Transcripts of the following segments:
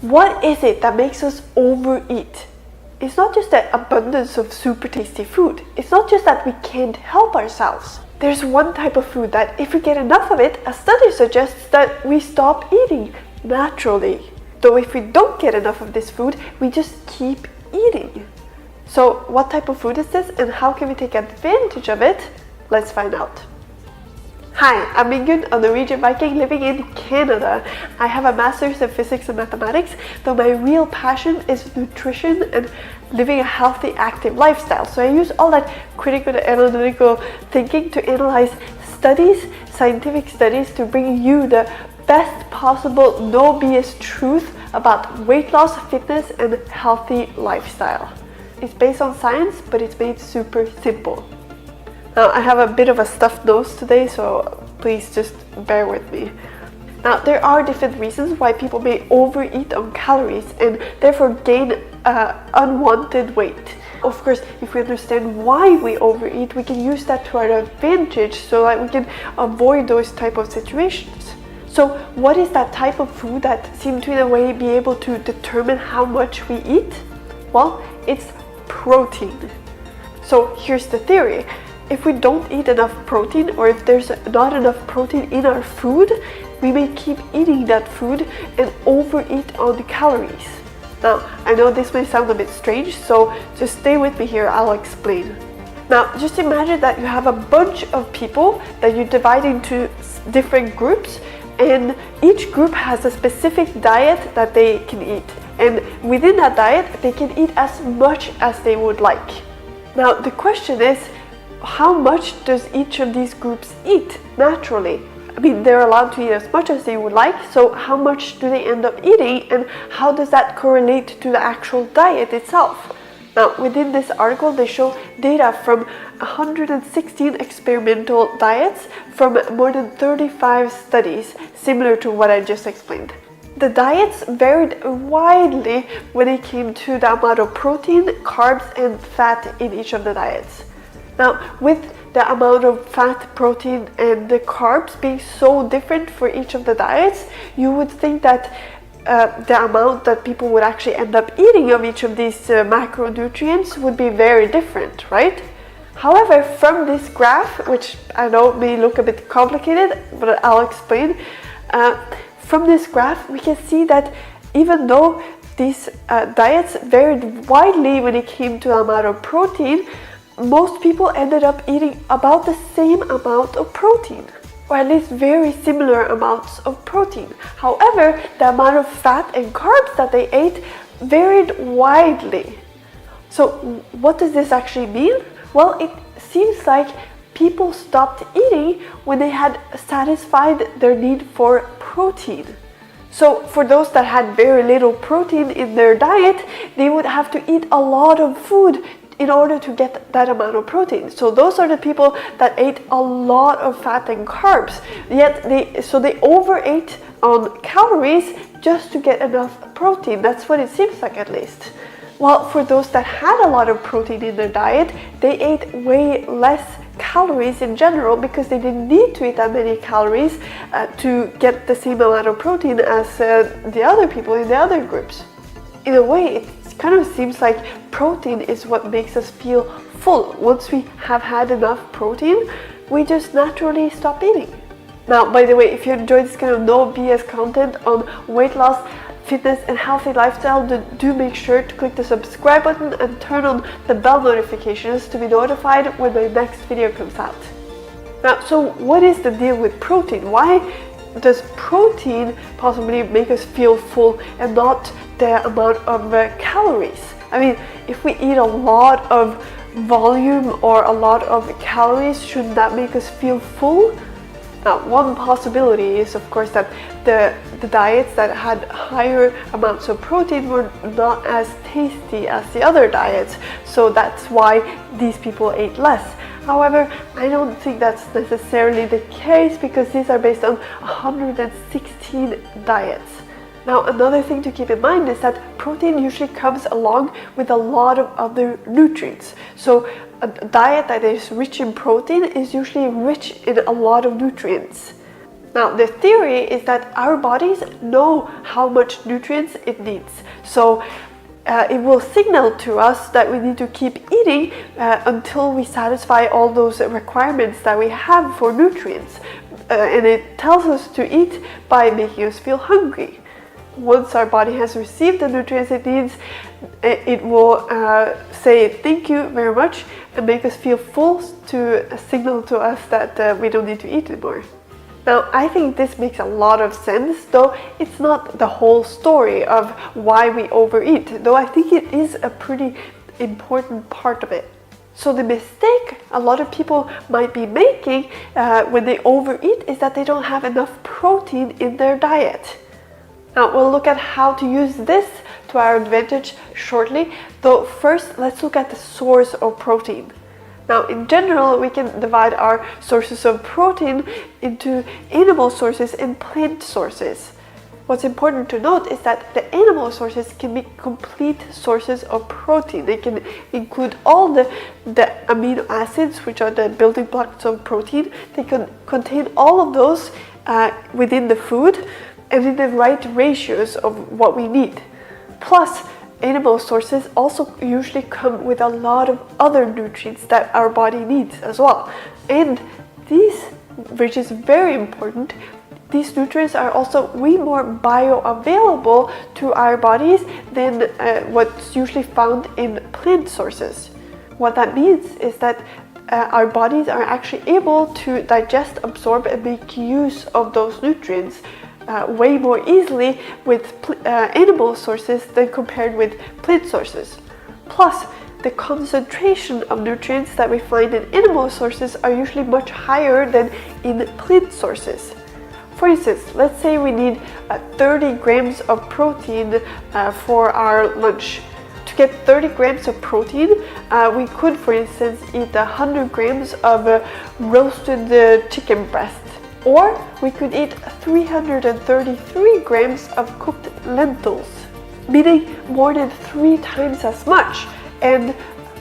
What is it that makes us overeat? It's not just the abundance of super tasty food. It's not just that we can't help ourselves. There's one type of food that if we get enough of it, a study suggests that we stop eating naturally. Though if we don't get enough of this food, we just keep eating. So what type of food is this and how can we take advantage of it? Let's find out. Hi, I'm Ingunn, a Norwegian Viking living in Canada. I have a master's in physics and mathematics, though my real passion is nutrition and living a healthy, active lifestyle. So I use all that critical and analytical thinking to analyze studies, scientific studies, to bring you the best possible no BS truth about weight loss, fitness, and healthy lifestyle. It's based on science, but it's made super simple. Now, I have a bit of a stuffed nose today, so please just bear with me. Now, there are different reasons why people may overeat on calories and therefore gain unwanted weight. Of course, if we understand why we overeat, we can use that to our advantage so that we can avoid those type of situations. So, what is that type of food that seems to in a way be able to determine how much we eat? Well, it's protein. So, here's the theory. If we don't eat enough protein, or if there's not enough protein in our food, we may keep eating that food and overeat on the calories. Now, I know this may sound a bit strange, so just stay with me here, I'll explain. Now, just imagine that you have a bunch of people that you divide into different groups, and each group has a specific diet that they can eat. And within that diet, they can eat as much as they would like. Now, the question is, how much does each of these groups eat naturally? I mean, they're allowed to eat as much as they would like, so how much do they end up eating and how does that correlate to the actual diet itself? Now, within this article, they show data from 116 experimental diets from more than 35 studies, similar to what I just explained. The diets varied widely when it came to the amount of protein, carbs, and fat in each of the diets. Now, with the amount of fat, protein, and the carbs being so different for each of the diets, you would think that the amount that people would actually end up eating of each of these macronutrients would be very different, right? However, from this graph, which I know may look a bit complicated, but I'll explain, from this graph we can see that even though these diets varied widely when it came to the amount of protein, most people ended up eating about the same amount of protein, or at least very similar amounts of protein. However, the amount of fat and carbs that they ate varied widely. So what does this actually mean? Well, it seems like people stopped eating when they had satisfied their need for protein. So for those that had very little protein in their diet, they would have to eat a lot of food in order to get that amount of protein. So those are the people that ate a lot of fat and carbs, yet they overate on calories just to get enough protein. That's what it seems like, at least. While for those that had a lot of protein in their diet, they ate way less calories in general because they didn't need to eat that many calories to get the same amount of protein as the other people in the other groups. In a way, it kind of seems like protein is what makes us feel full. Once we have had enough protein, we just naturally stop eating. Now, by the way, if you enjoyed this kind of no BS content on weight loss, fitness, and healthy lifestyle, do make sure to click the subscribe button and turn on the bell notifications to be notified when my next video comes out. Now, so what is the deal with protein? Why does protein possibly make us feel full and not the amount of calories? I mean, if we eat a lot of volume or a lot of calories, shouldn't that make us feel full? Now, one possibility is, of course, that the diets that had higher amounts of protein were not as tasty as the other diets, so that's why these people ate less. However, I don't think that's necessarily the case because these are based on 116 diets. Now, another thing to keep in mind is that protein usually comes along with a lot of other nutrients. So a diet that is rich in protein is usually rich in a lot of nutrients. Now, the theory is that our bodies know how much nutrients it needs. So it will signal to us that we need to keep eating until we satisfy all those requirements that we have for nutrients. And it tells us to eat by making us feel hungry. Once our body has received the nutrients it needs, it will say thank you very much and make us feel full to signal to us that we don't need to eat anymore. Now, I think this makes a lot of sense, though it's not the whole story of why we overeat, though I think it is a pretty important part of it. So the mistake a lot of people might be making when they overeat is that they don't have enough protein in their diet. Now, we'll look at how to use this to our advantage shortly, though first let's look at the source of protein. Now, in general, we can divide our sources of protein into animal sources and plant sources. What's important to note is that the animal sources can be complete sources of protein. They can include all the amino acids, which are the building blocks of protein. They can contain all of those within the food and in the right ratios of what we need. Plus, animal sources also usually come with a lot of other nutrients that our body needs as well. And these, which is very important, these nutrients are also way more bioavailable to our bodies than what's usually found in plant sources. What that means is that our bodies are actually able to digest, absorb, and make use of those nutrients way more easily with animal sources than compared with plant sources. Plus, the concentration of nutrients that we find in animal sources are usually much higher than in plant sources. For instance, let's say we need 30 grams of protein for our lunch. To get 30 grams of protein, we could, for instance, eat 100 grams of roasted chicken breast. Or we could eat 333 grams of cooked lentils, meaning more than 3 times as much and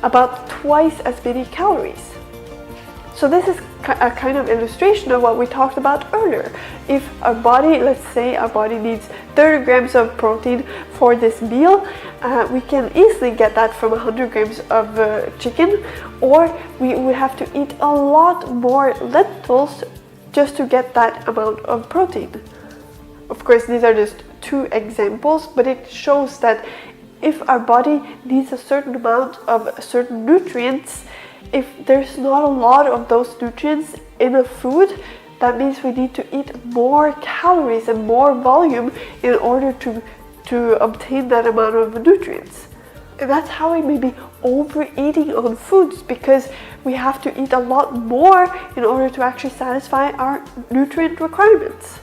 about twice as many calories. So this is a kind of illustration of what we talked about earlier. If our body, let's say our body needs 30 grams of protein for this meal, we can easily get that from 100 grams of chicken, or we would have to eat a lot more lentils just to get that amount of protein. Of course, these are just 2 examples, but it shows that if our body needs a certain amount of certain nutrients, if there's not a lot of those nutrients in a food, that means we need to eat more calories and more volume in order to obtain that amount of nutrients. And that's how we may be overeating on foods, because we have to eat a lot more in order to actually satisfy our nutrient requirements.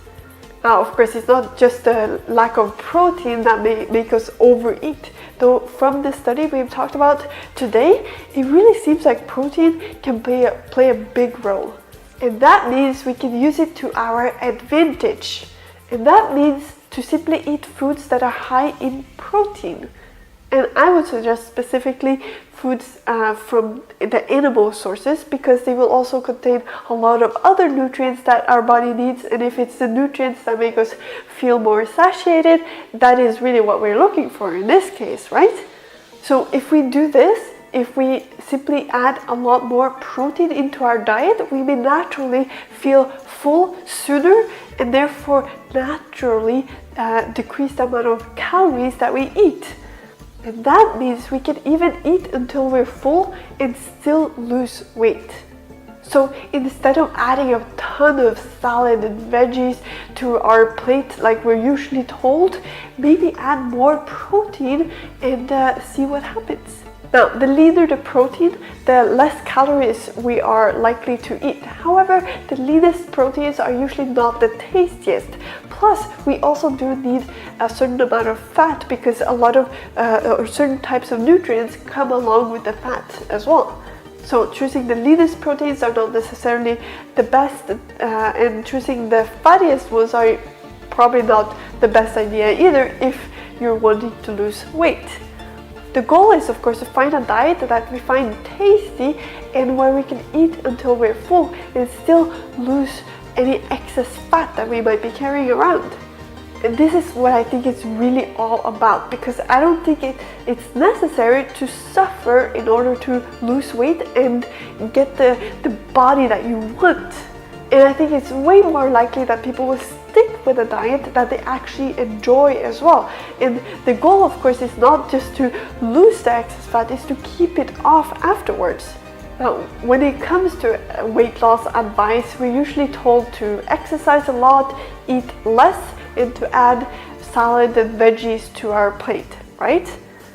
Now, of course, it's not just the lack of protein that may make us overeat. Though from the study we've talked about today, it really seems like protein can play a big role. And that means we can use it to our advantage. And that means to simply eat foods that are high in protein. And I would suggest specifically foods from the animal sources, because they will also contain a lot of other nutrients that our body needs. And if it's the nutrients that make us feel more satiated, that is really what we're looking for in this case, right? So if we do this, if we simply add a lot more protein into our diet, we may naturally feel full sooner and therefore naturally decrease the amount of calories that we eat. And that means we can even eat until we're full and still lose weight. So instead of adding a ton of salad and veggies to our plate like we're usually told, maybe add more protein and see what happens. Now, the leaner the protein, the less calories we are likely to eat. However, the leanest proteins are usually not the tastiest. Plus, we also do need a certain amount of fat, because a lot of or certain types of nutrients come along with the fat as well. So choosing the leanest proteins are not necessarily the best, and choosing the fattiest ones are probably not the best idea either if you're wanting to lose weight. The goal is, of course, to find a diet that we find tasty and where we can eat until we're full and still lose any excess fat that we might be carrying around. And this is what I think it's really all about, because I don't think it's necessary to suffer in order to lose weight and get the body that you want. And I think it's way more likely that people will stick with a diet that they actually enjoy as well. And the goal, of course, is not just to lose the excess fat, it's to keep it off afterwards. Now, when it comes to weight loss advice, we're usually told to exercise a lot, eat less, and to add salad and veggies to our plate, right?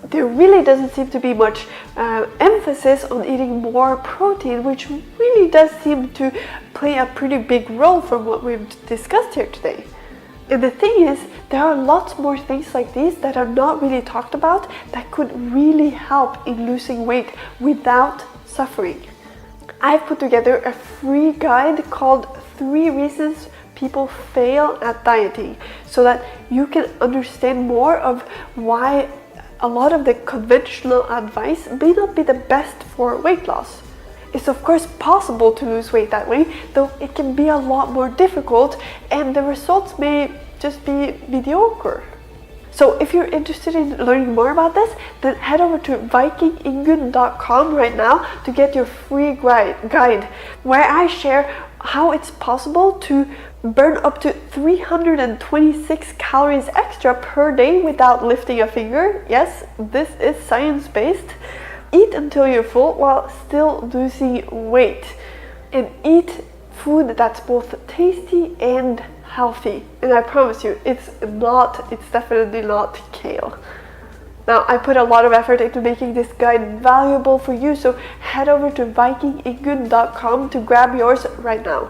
There really doesn't seem to be much emphasis on eating more protein, which really does seem to play a pretty big role from what we've discussed here today. And the thing is, there are lots more things like these that are not really talked about that could really help in losing weight without suffering. I've put together a free guide called 3 Reasons People Fail at Dieting, so that you can understand more of why a lot of the conventional advice may not be the best for weight loss. It's of course possible to lose weight that way, though it can be a lot more difficult and the results may just be mediocre. So if you're interested in learning more about this, then head over to vikingingun.com right now to get your free guide, where I share how it's possible to burn up to 326 calories extra per day without lifting a finger. Yes, this is science-based. Eat until you're full while still losing weight. And eat food that's both tasty and healthy. And I promise you, it's definitely not kale. Now, I put a lot of effort into making this guide valuable for you, so head over to vikingingun.com to grab yours right now.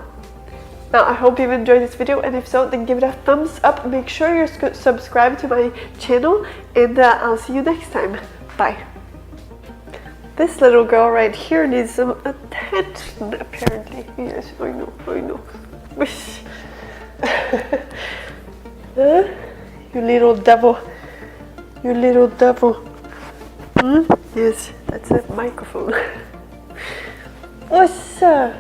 Now, I hope you've enjoyed this video, and if so, then give it a thumbs up. Make sure you're subscribed to my channel, and I'll see you next time. Bye. This little girl right here needs some attention, apparently. Yes, I know. Wish. You little devil. You little devil. Yes, that's a microphone. What's up?